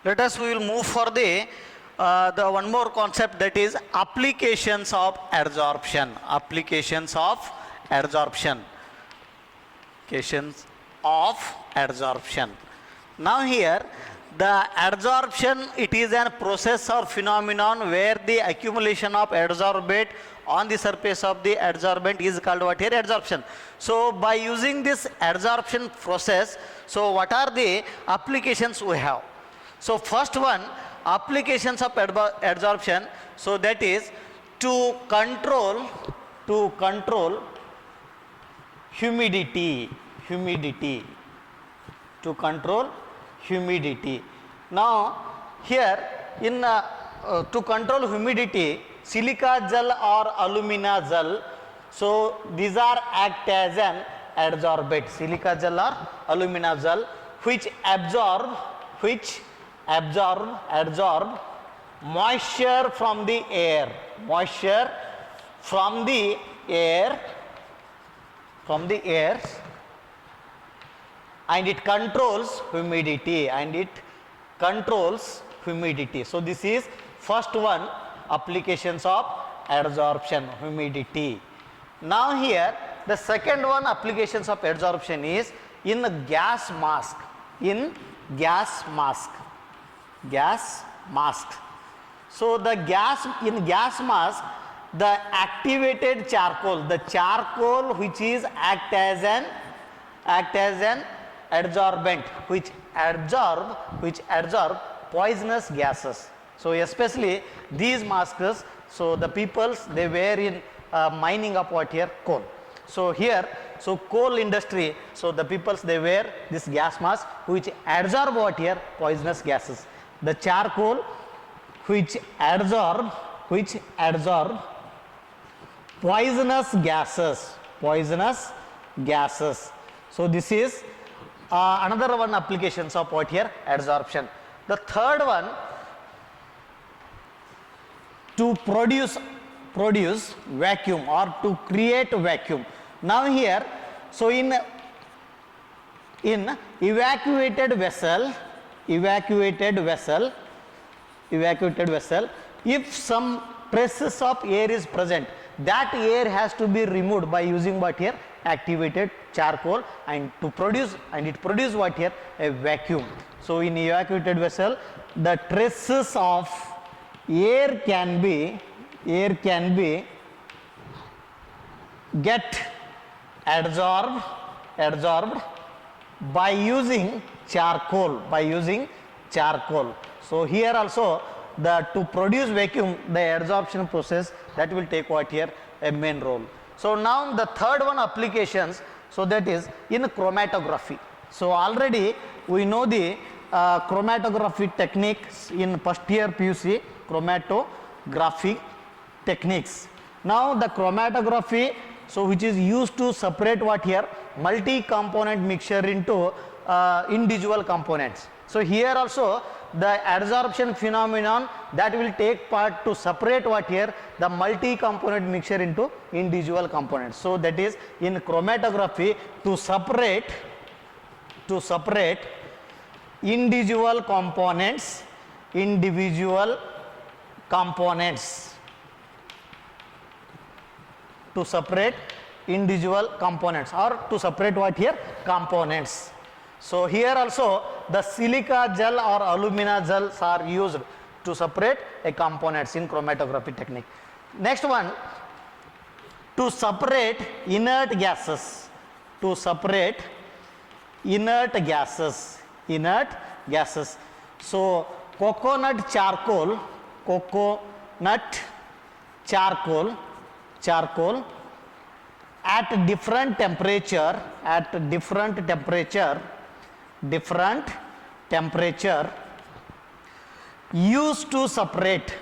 Let us, we will move for the one more concept, that is applications of adsorption. Applications of adsorption. Applications of adsorption. Now here, the adsorption, it is a process or phenomenon where the accumulation of adsorbate on the surface of the adsorbent is called what here? Adsorption. So by using this adsorption process, so what are the applications we have? So first one, applications of adsorption, so that is to control humidity, to control humidity. Now here in to control humidity, silica gel or alumina gel, so these are act as an adsorbate, silica gel or alumina gel, which absorb moisture from the air, and it controls humidity, So this is first one, applications of adsorption, humidity. Now here the second one, applications of adsorption, is in gas mask, So the gas mask, the activated charcoal, which is act as an adsorbent, which absorb poisonous gases. So especially these masks, so the peoples, they wear in mining of what here? Coal. So here, so coal industry, so the peoples, they wear this gas mask which absorb what here? Poisonous gases. The charcoal which absorb poisonous gases. So this is another one, applications of what here? Adsorption. The third one, to produce vacuum or to create vacuum. Now here, so in evacuated vessel, if some traces of air is present, that air has to be removed by using what here? Activated charcoal, and to produce, and it produce what here? A vacuum. So in evacuated vessel, the traces of air can be get adsorbed by using charcoal, So here also, to produce vacuum, the adsorption process, that will take what here? A main role. So now the third one, applications, so that is in chromatography. So already we know the chromatography techniques in first year PUC, chromatography techniques. Now the chromatography, so which is used to separate what here? Multi-component mixture into individual components. So here also the adsorption phenomenon, that will take part to separate what here? The multi-component mixture into individual components. So that is in chromatography, to separate individual components to separate individual components, or to separate what here? Components. So here also the silica gel or alumina gels are used to separate a components in chromatography technique. Next one, to separate inert gases, So coconut charcoal at different temperature used to separate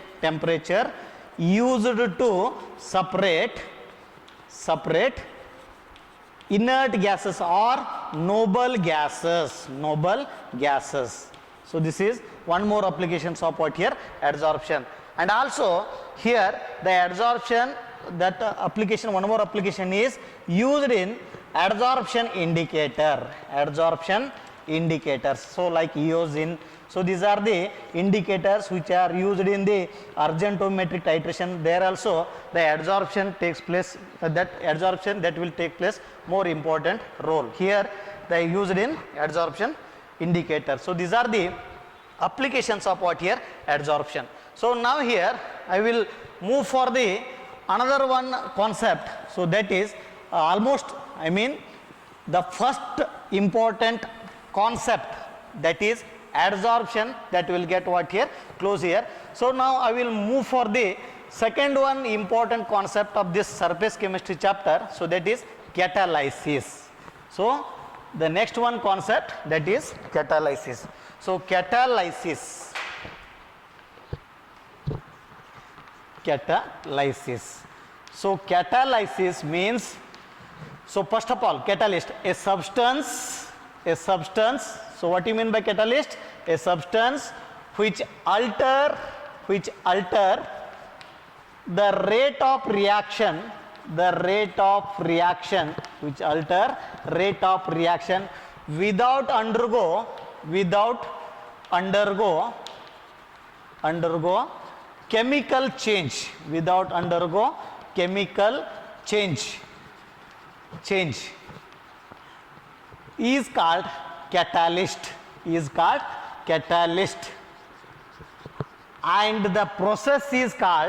inert gases or noble gases. So this is one more applications of what here? Adsorption. And also here the adsorption, that application, one more application is used in adsorption indicator. indicators. So like eosin. So these are the indicators which are used in the argentometric titration. There also the adsorption takes place, that adsorption that will take place more important role. Here they used in adsorption indicator. So these are the applications of what here? Adsorption. So now here I will move for the another one concept. So that is almost, I mean, the first important concept, that is adsorption, that will get what here? Close here. So now I will move for the second one important concept of this surface chemistry chapter. So that is catalysis. So the next one concept, that is catalysis. So catalysis. Catalysis. So catalysis means, so first of all, catalyst, a substance. So what do you mean by catalyst? A substance which alter the rate of reaction, which alter rate of reaction without undergo chemical change, is called catalyst, and the process is called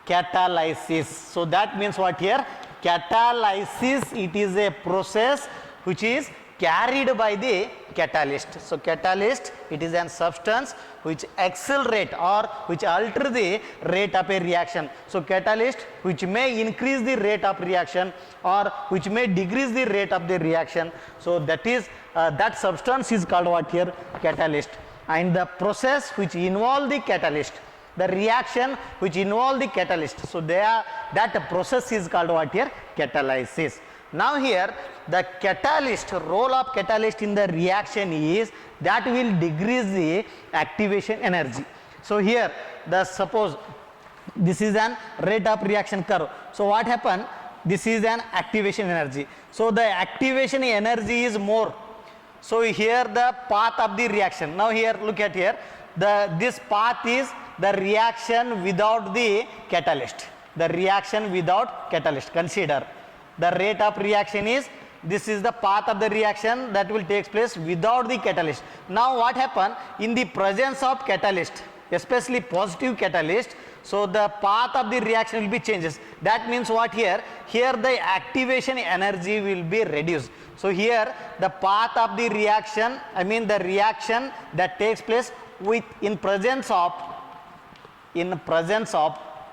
catalysis. So that means what here? Catalysis, it is a process which is carried by the catalyst. So catalyst, it is an substance which accelerate or which alter the rate of a reaction. So catalyst which may increase the rate of reaction or which may decrease the rate of the reaction. So that is that substance is called what here? Catalyst. And the process which involve the catalyst, the reaction which involve the catalyst, so that process is called what here? Catalysis. Now here the catalyst, role of catalyst in the reaction is that will decrease the activation energy. So here suppose this is an rate of reaction curve. So what happened? This is an activation energy. So the activation energy is more. So here the path of the reaction. Now here look at here, this path is the reaction without the catalyst. Consider the rate of reaction is, this is the path of the reaction that will take place without the catalyst. Now what happen? In the presence of catalyst, especially positive catalyst, so the path of the reaction will be changes. That means what here? Here the activation energy will be reduced. So here the path of the reaction, I mean the reaction that takes place in presence of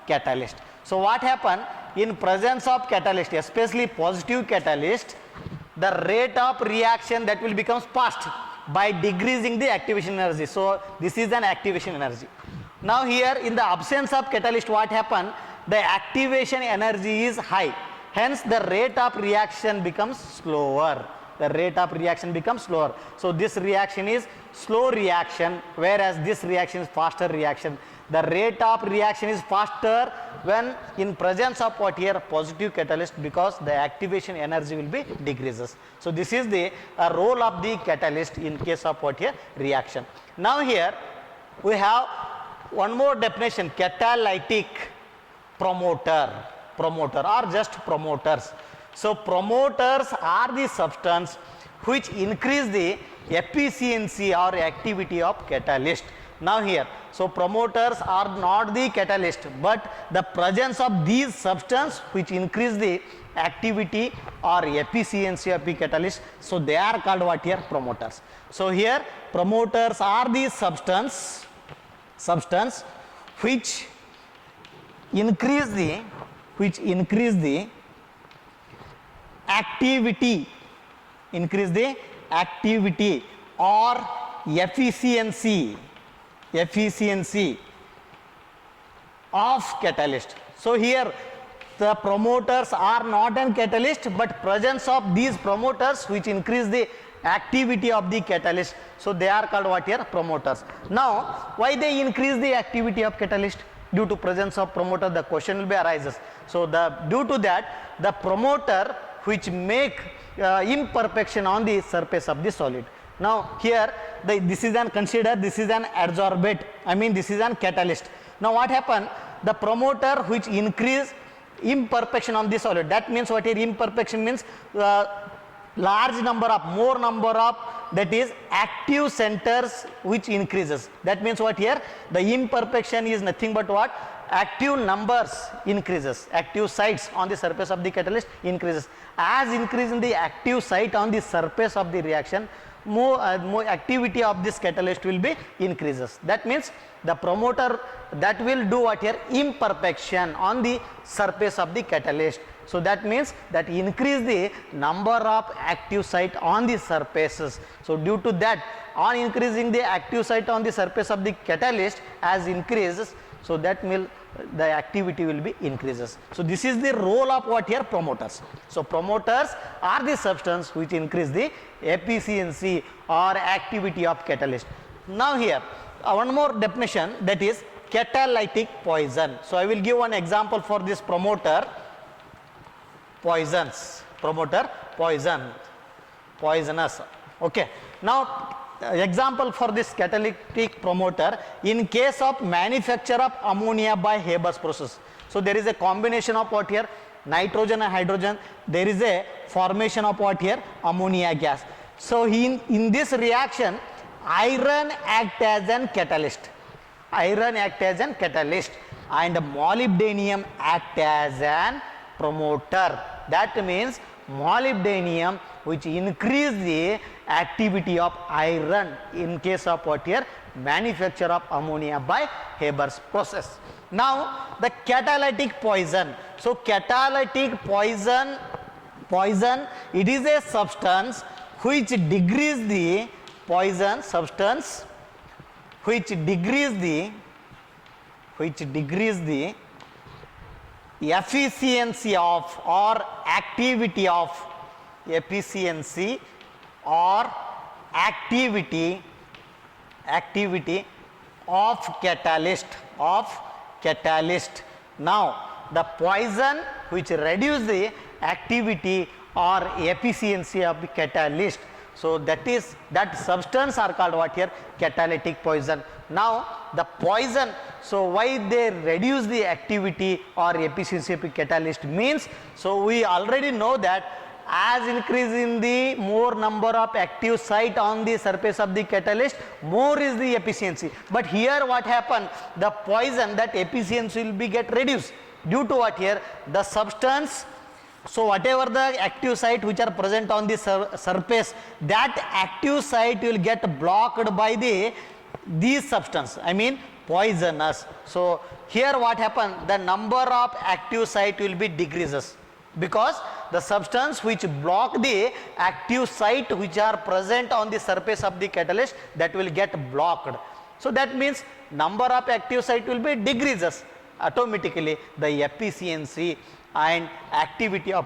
catalyst. So what happen? In presence of catalyst, especially positive catalyst, the rate of reaction that will become fast by decreasing the activation energy. So this is an activation energy. Now here in the absence of catalyst, what happen? The activation energy is high. Hence the rate of reaction becomes slower. So this reaction is slow reaction, whereas this reaction is faster reaction. The rate of reaction is faster when in presence of what here? Positive catalyst, because the activation energy will be decreases. So this is the role of the catalyst in case of what here? Reaction. Now here we have one more definition, catalytic promoter or just promoters. So promoters are the substance which increase the efficiency or activity of catalyst. Now here, so promoters are not the catalyst, but the presence of these substance which increase the activity or efficiency of the catalyst, so they are called what here? Promoters. So here promoters are the substance which increase the activity or efficiency of catalyst. So here the promoters are not an catalyst, but presence of these promoters which increase the activity of the catalyst, so they are called what here? Promoters. Now why they increase the activity of catalyst? due to presence of promoter, the question will be arises. So due to that, the promoter which make imperfection on the surface of the solid. Now here this is an consider this is an adsorbate, I mean this is an catalyst. Now what happen, the promoter which increase imperfection on the solid, that means what here imperfection means large number of more number of that is active centers which increases. That means what here, the imperfection is nothing but what, active numbers increases, active sites on the surface of the catalyst increases. As increase in the active site on the surface of the reaction, more activity of this catalyst will be increases. That means the promoter that will do what here, imperfection on the surface of the catalyst. So that means that increase the number of active site on the surfaces. So due to that, on increasing the active site on the surface of the catalyst as increases, so that will the activity will be increases. So this is the role of what here, promoters. So promoters are the substance which increase the efficiency or activity of catalyst. Now here one more definition, that is catalytic poison. So I will give one example for this promoter. Poisons, promoter poison, poisonous. Okay. Now example for this catalytic promoter in case of manufacture of ammonia by Haber's process. So there is a combination of what here, nitrogen and hydrogen, there is a formation of what here, ammonia gas. So in this reaction, iron act as an catalyst, iron act as an catalyst and molybdenum act as an promoter. That means molybdenum which increase the activity of iron in case of what here, manufacture of ammonia by Haber's process. Now the catalytic poison. So catalytic poison, it is a substance which decrease the poison substance which decrease the efficiency of or activity of efficiency or activity of catalyst Now the poison which reduce the activity or efficiency of the catalyst, so that substance are called what here, catalytic poison. Now the poison, so why they reduce the activity or efficiency of the catalyst means, so we already know that as increase in the more number of active site on the surface of the catalyst, more is the efficiency. But here what happened, the poison, that efficiency will be get reduced due to what here, the substance. So whatever the active site which are present on the surface, that active site will get blocked by these substance, I mean poisonous. So here what happened, the number of active site will be decreases because the substance which block the active site which are present on the surface of the catalyst, that will get blocked. So that means number of active site will be decreases, automatically the efficiency and activity of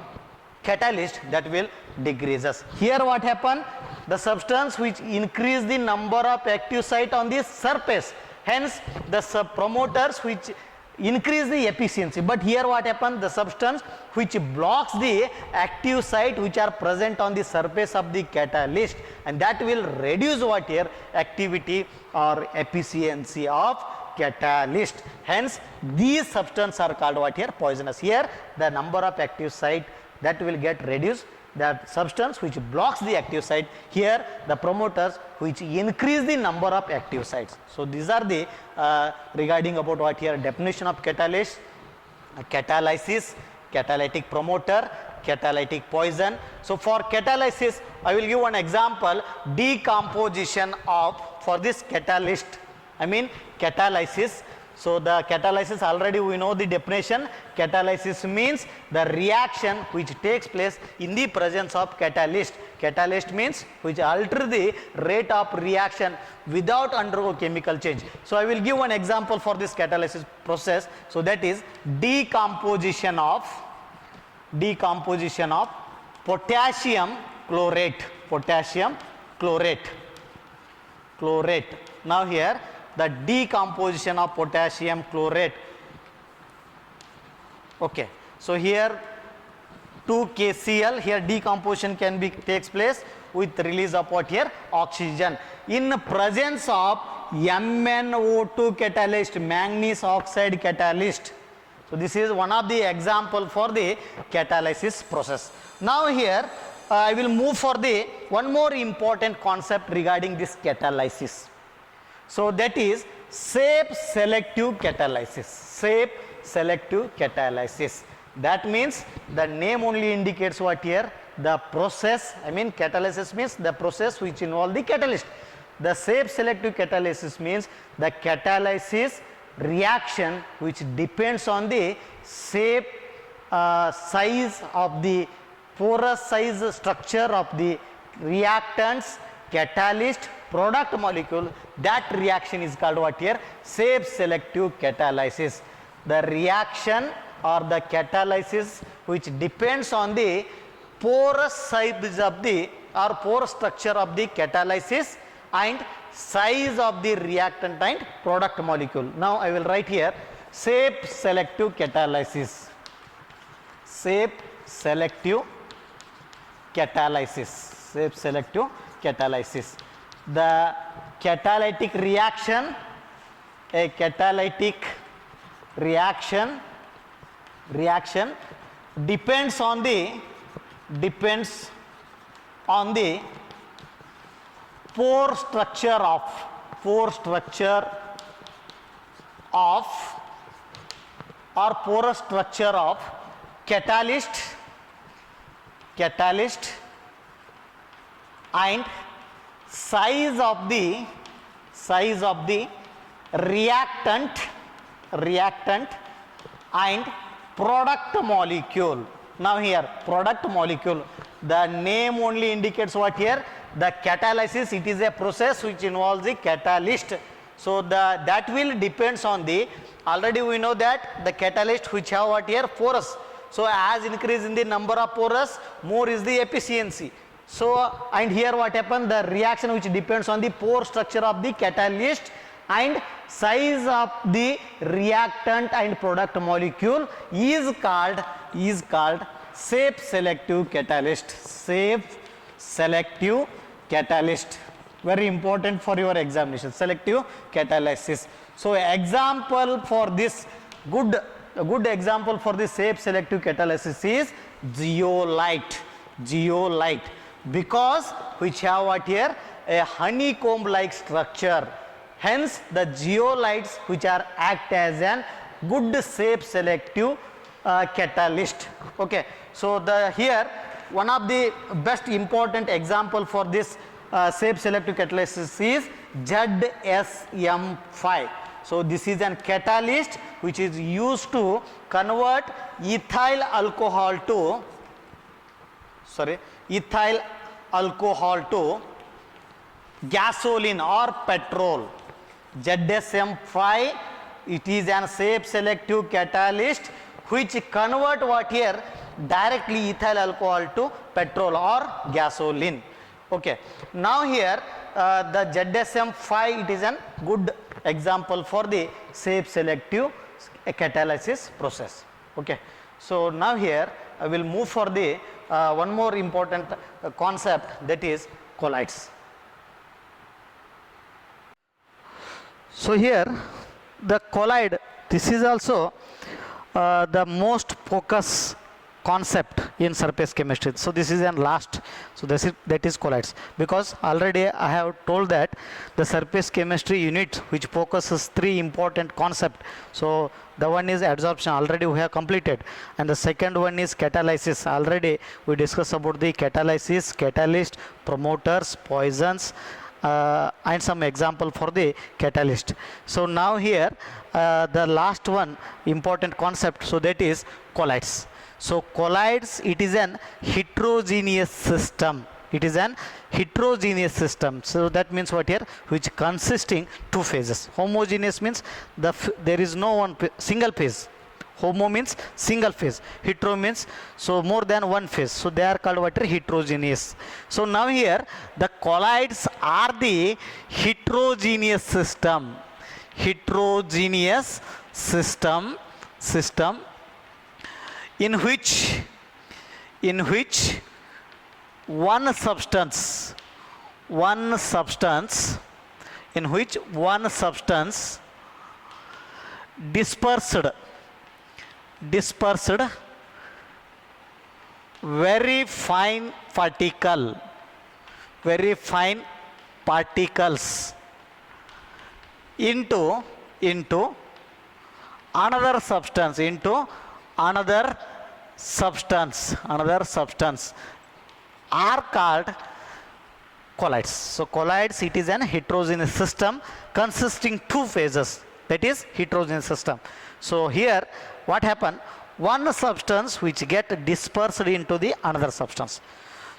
catalyst that will decreases. Here what happen, the substance which increase the number of active site on the surface, hence the promoters which increase the efficiency. But here what happen, the substance which blocks the active site which are present on the surface of the catalyst, and that will reduce what here, activity or efficiency of catalyst. Hence these substances are called what here, poisonous. Here the number of active site that will get reduced, that substance which blocks the active site, here the promoters which increase the number of active sites. So these are the regarding about what here, definition of catalyst, catalysis, catalytic promoter, catalytic poison. So for catalysis I will give one example, decomposition of, for this catalyst, I mean catalysis. So the catalysis, already we know the definition. Catalysis means the reaction which takes place in the presence of catalyst. Catalyst means which alter the rate of reaction without undergo chemical change. So I will give one example for this catalysis process. So that is decomposition of potassium chlorate, chlorate. Now here the decomposition of potassium chlorate Okay, so here 2KCl, here decomposition can be takes place with release of what here? Oxygen. In presence of MnO2 catalyst, manganese oxide catalyst. So this is one of the example for the catalysis process. Now here I will move for the one more important concept regarding this catalysis. So that is safe selective catalysis. Safe selective catalysis. That means the name only indicates what here? The process, I mean catalysis means the process which involve the catalyst. The safe selective catalysis means the catalysis reaction which depends on the shape, size of the porous size structure of the reactants, catalyst, product molecule. That reaction is called what here? Safe selective catalysis. The reaction or the catalysis which depends on the porous size of the or porous structure of the catalysis and size of the reactant and product molecule. Now I will write here safe selective catalysis. Safe selective catalysis. Safe selective catalysis. The catalytic reaction, a catalytic reaction depends on the pore structure of catalyst and size of the reactant and product molecule. Now here product molecule, the name only indicates what here? The catalysis, it is a process which involves the catalyst. So that will depends on the, already we know that the catalyst which have what here? Porous. So as increase in the number of porous, more is the efficiency. So and here what happened? The reaction which depends on the pore structure of the catalyst and size of the reactant and product molecule is called safe selective catalyst. Safe selective catalyst, very important for your examination, selective catalysis. So example for this, a good example for the safe selective catalysis is zeolite, because which have what here? A honeycomb like structure. Hence the zeolites which are act as an good safe selective catalyst. Okay, so here one of the best important example for this safe selective catalysis is ZSM5. So this is an catalyst which is used to convert ethyl alcohol to gasoline or petrol. ZSM5, it is an safe selective catalyst which convert what here? Directly ethyl alcohol to petrol or gasoline. Okay. Now here the ZSM5, it is a good example for the safe selective catalysis process. Okay. So now here I will move for the one more important concept, that is colloids. So here the colloid, this is also the most focus concept in surface chemistry. So this is an last, so that is colloids, because already I have told that the surface chemistry unit which focuses three important concepts. So the one is adsorption, already we have completed, and the second one is catalysis. Already we discussed about the catalysis, catalyst, promoters, poisons, and some example for the catalyst. So now here the last one important concept, so that is colloids. So colloids, it is an heterogeneous system. It is an heterogeneous system. So that means what here? Which consisting two phases. Homogeneous means there is no one single phase. Homo means single phase. Hetero means so more than one phase. So they are called what? Heterogeneous. So now here the colloids are the heterogeneous system. Heterogeneous system in which one substance in which one substance dispersed very fine particles into another substance are called colloids. So colloids, it is an heterogeneous system consisting two phases, that is heterogeneous system. So here what happened, one substance which get dispersed into the another substance.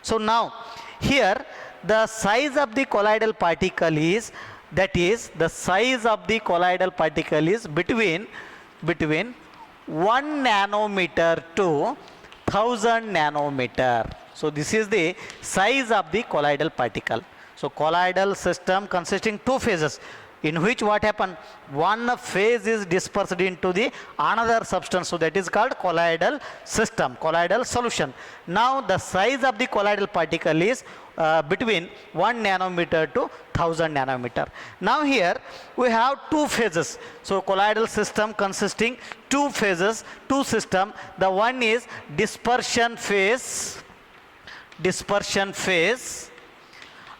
So now here the size of the colloidal particle is, that is the size of the colloidal particle is between 1 nanometer to 1000 nanometer. So this is the size of the colloidal particle. So colloidal system consisting two phases, in which what happened, one phase is dispersed into the another substance, so that is called colloidal system, colloidal solution. Now the size of the colloidal particle is between 1 nanometer to 1000 nanometer. Now here we have two phases. So colloidal system consisting two phases, two system. The one is dispersion phase,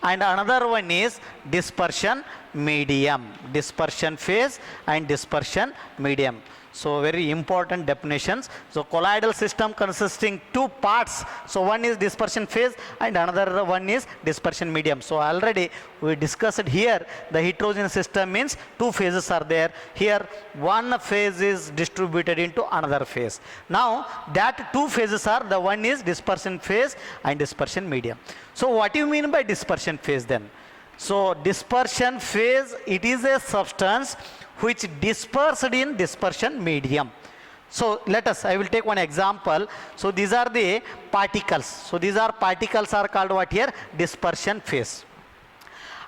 and another one is dispersion medium. Dispersion phase and dispersion medium. So very important definitions. So colloidal system consisting two parts. So one is dispersion phase and another one is dispersion medium. So already we discussed here the heterogeneous system means two phases are there. Here one phase is distributed into another phase. Now that two phases are, the one is dispersion phase and dispersion medium. So what do you mean by dispersion phase then? So dispersion phase, it is a substance which dispersed in dispersion medium. So let us, I will take one example. So these are the particles. So these are particles are called what here? Dispersion phase.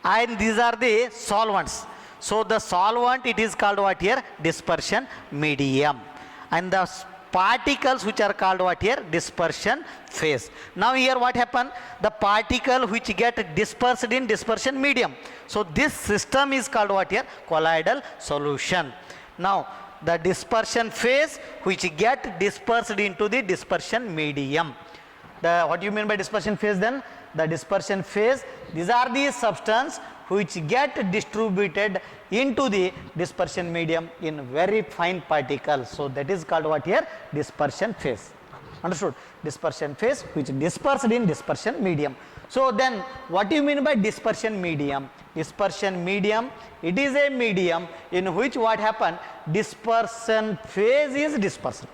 And these are the solvents. So the solvent, it is called what here? Dispersion medium. And the particles which are called what here? Dispersion phase. Now here what happened? The particle which get dispersed in dispersion medium. So this system is called what here? Colloidal solution. Now the dispersion phase which get dispersed into the dispersion medium. What do you mean by dispersion phase then? The dispersion phase, these are the substance which get distributed into the dispersion medium in very fine particles. So that is called what here? Dispersion phase. Understood? Dispersion phase which dispersed in dispersion medium. So then what do you mean by dispersion medium? Dispersion medium, it is a medium in which what happened? Dispersion phase is dispersed.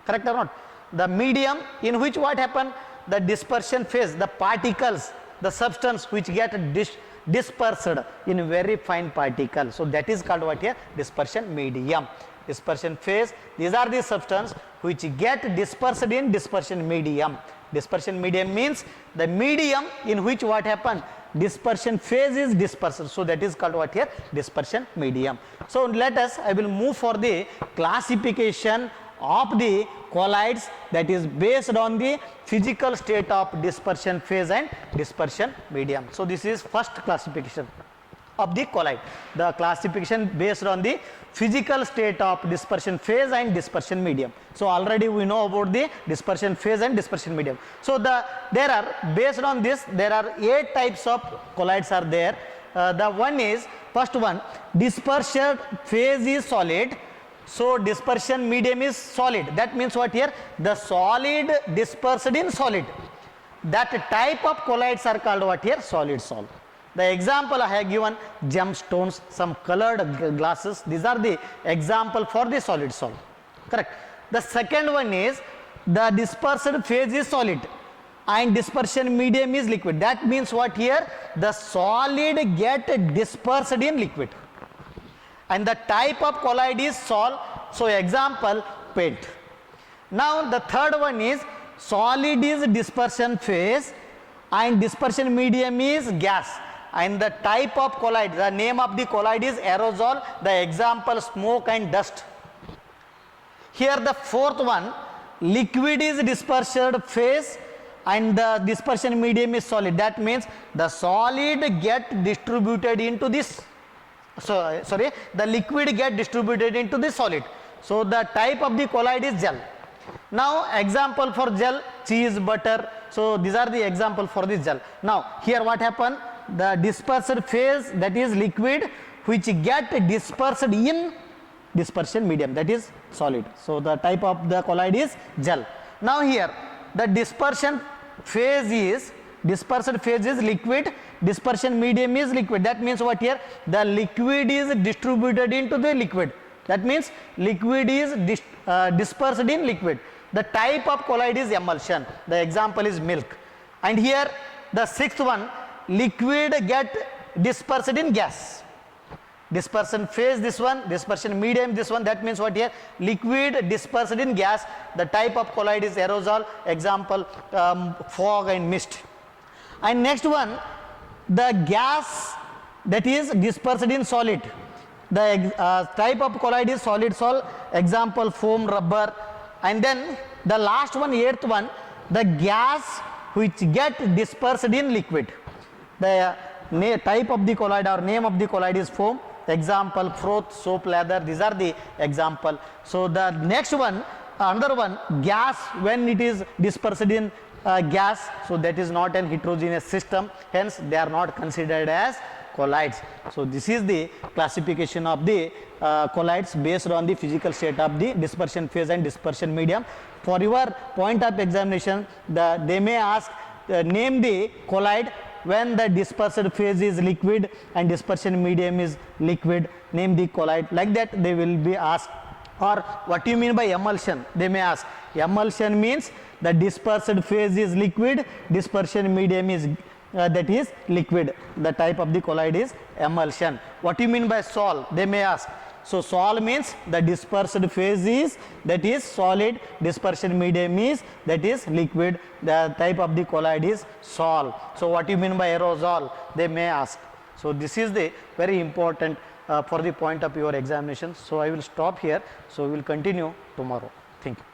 Correct or not? The medium in which what happened? The dispersion phase, the particles, the substance which get dispersed in very fine particles. So that is called what here? Dispersion medium. Dispersion phase, these are the substance which get dispersed in dispersion medium. Dispersion medium means the medium in which what happened? Dispersion phase is dispersed. So that is called what here? Dispersion medium. So let us, I will move for the classification of the colloids, that is based on the physical state of dispersion phase and dispersion medium. So this is first classification of the colloid. The classification based on the physical state of dispersion phase and dispersion medium. So already we know about the dispersion phase and dispersion medium. So there are, based on this, there are 8 types of colloids are there. The one is, first one, dispersion phase is solid. So dispersion medium is solid. That means what here? The solid dispersed in solid. That type of colloids are called what here? Solid salt. The example I have given, gemstones, some colored glasses, these are the example for the solid salt. Correct. The second one is the dispersed phase is solid and dispersion medium is liquid. That means what here? The solid get dispersed in liquid. And the type of colloid is salt. So example, paint. Now the third one is solid is dispersion phase and dispersion medium is gas. And the type of colloid, the name of the colloid is aerosol. The example, smoke and dust. Here the fourth one, liquid is dispersed phase and the dispersion medium is solid. That means the solid get distributed into this, the liquid get distributed into the solid. So the type of the colloid is gel. Now example for gel, cheese, butter. So these are the example for this gel. Now here what happen? The dispersed phase, that is liquid, which get dispersed in dispersion medium, that is solid. So the type of the colloid is gel. Now here the dispersion phase is liquid, dispersion medium is liquid. That means what here? The liquid is distributed into the liquid. That means liquid is dispersed in liquid. The type of colloid is emulsion. The example is milk. And here the sixth one, liquid get dispersed in gas. Dispersion phase this one, dispersion medium this one. That means what here? Liquid dispersed in gas. The type of colloid is aerosol. Example, fog and mist. And next one, the gas that is dispersed in solid. The type of colloid is solid sol. Example, foam, rubber. And then the last one, eighth one, the gas which get dispersed in liquid. The type of the colloid or name of the colloid is foam. Example, froth, soap, lather. These are the example. So the next one, another one, gas when it is dispersed in gas. So that is not an heterogeneous system. Hence they are not considered as colloids. So this is the classification of the colloids based on the physical state of the dispersion phase and dispersion medium. For your point of examination, they may ask name the colloid when the dispersed phase is liquid and dispersion medium is liquid. Name the colloid. Like that they will be asked. Or what do you mean by emulsion? They may ask. Emulsion means the dispersed phase is liquid, dispersion medium is that is liquid. The type of the colloid is emulsion. What do you mean by sol? They may ask. So sol means the dispersed phase is that is solid, dispersion medium is that is liquid. The type of the colloid is sol. So what do you mean by aerosol? They may ask. So this is the very important for the point of your examination. So I will stop here. So we will continue tomorrow. Thank you.